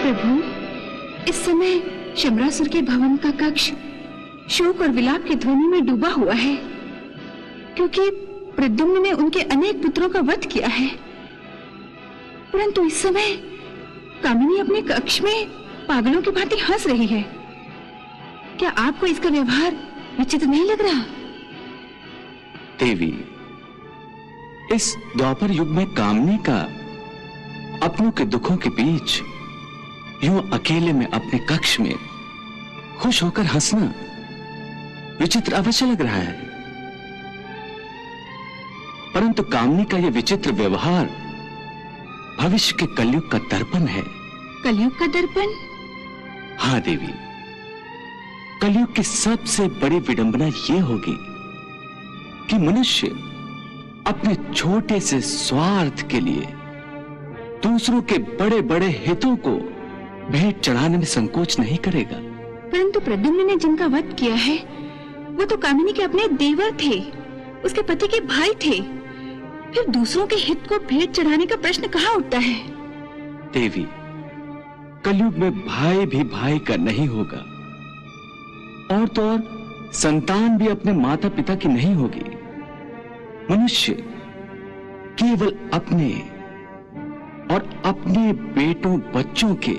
प्रभु, इस समय शम्रासुर के भवन का कक्ष शोक और विलाप की ध्वनि में डूबा हुआ है, क्योंकि प्रद्युम्न ने उनके अनेक पुत्रों का वध किया है। परंतु इस समय कामिनी अपने कक्ष में पागलों की भांति हंस रही है। क्या आपको इसका व्यवहार विचित्र नहीं लग रहा? देवी, इस द्वापर युग में कामनी का अपनों के दुखों के बीच यूं अकेले में अपने कक्ष में खुश होकर हंसना विचित्र अवश्य लग रहा है। परंतु कामनी का यह विचित्र व्यवहार भविष्य के कलयुग का दर्पण है। कलयुग का दर्पण? हाँ देवी, कलयुग की सबसे बड़ी विडंबना यह होगी कि मनुष्य अपने छोटे से स्वार्थ के लिए दूसरों के बड़े बड़े हितों को भेंट चढ़ाने में संकोच नहीं करेगा। परंतु प्रद्युम्न ने जिनका वध किया है वो तो कामिनी के अपने देवर थे, उसके पति के भाई थे। फिर दूसरों के हित को भेंट चढ़ाने का प्रश्न कहाँ उठता है? देवी, कलयुग में भाई भी भाई का नहीं होगा, और तो और संतान भी अपने माता पिता की नहीं होगी। मनुष्य केवल अपने और अपने बेटों बच्चों के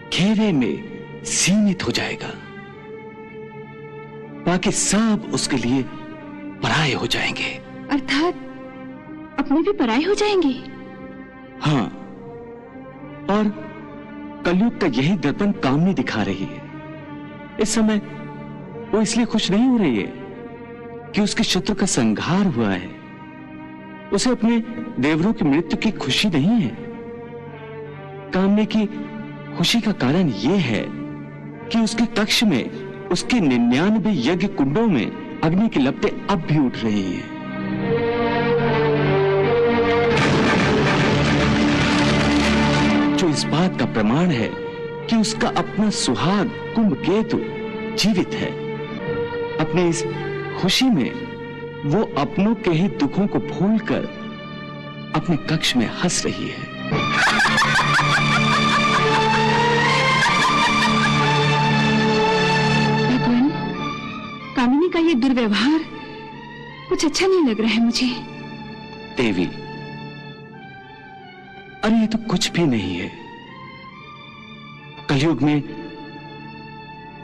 घेरे में सीमित हो जाएगा। बाकी सब उसके लिए पराये हो जाएंगे। अर्थात अपने भी पराये हो जाएंगे? हाँ, और कलयुग का यही दर्पण कामनी दिखा रही है। इस समय वो इसलिए खुश नहीं हो रही है कि उसके शत्रु का संहार हुआ है। उसे अपने देवरों की मृत्यु की खुशी नहीं है। कामनी की खुशी का कारण यह है कि उसके कक्ष में उसके 99 यज्ञ कुंडों में अग्नि की लपटें अब भी उठ रही हैं। जो इस बात का प्रमाण है कि उसका अपना सुहाग कुंभकेतु जीवित है। अपने इस खुशी में वो अपनों के ही दुखों को भूलकर अपने कक्ष में हंस रही है। भगवान, कामिनी का ये दुर्व्यवहार कुछ अच्छा नहीं लग रहा है मुझे। देवी, अरे ये तो कुछ भी नहीं है। कलयुग में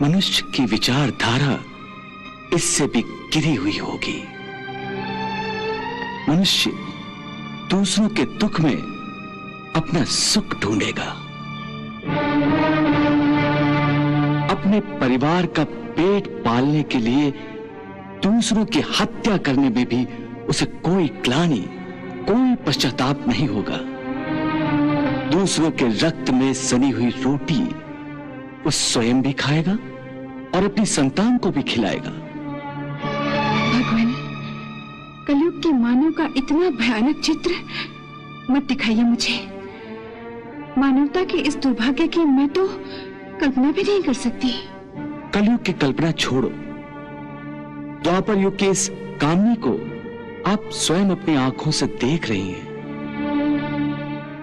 मनुष्य की विचारधारा इससे भी गिरी हुई होगी। मनुष्य दूसरों के दुख में अपना सुख ढूंढेगा। अपने परिवार का पेट पालने के लिए दूसरों की हत्या करने में भी उसे कोई ग्लानि, कोई पश्चाताप नहीं होगा। दूसरों के रक्त में सनी हुई रोटी वो स्वयं भी खाएगा और अपनी संतान को भी खिलाएगा। भगवान, कलयुग के मानव का इतना भयानक चित्र मत दिखाइए मुझे। मानवता के इस दुर्भाग्य की मैं तो कल्पना भी नहीं कर सकती। कलयुग की कल्पना छोड़ो। द्वापर युग के इस कामनी को आप स्वयं अपनी आंखों से देख रही हैं।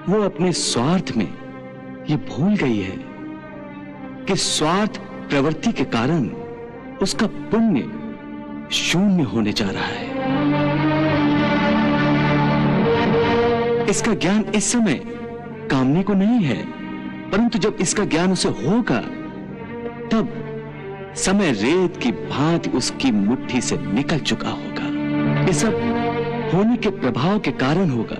वो अपने स्वार्थ में ये भूल गई है कि स्वार्थ प्रवृत्ति के कारण उसका पुण्य शून्य होने जा रहा है। इसका ज्ञान इस समय कामनी को नहीं है, परंतु जब इसका ज्ञान उसे होगा तब समय रेत की भांति उसकी मुट्ठी से निकल चुका होगा। ये सब होने के प्रभाव के कारण होगा।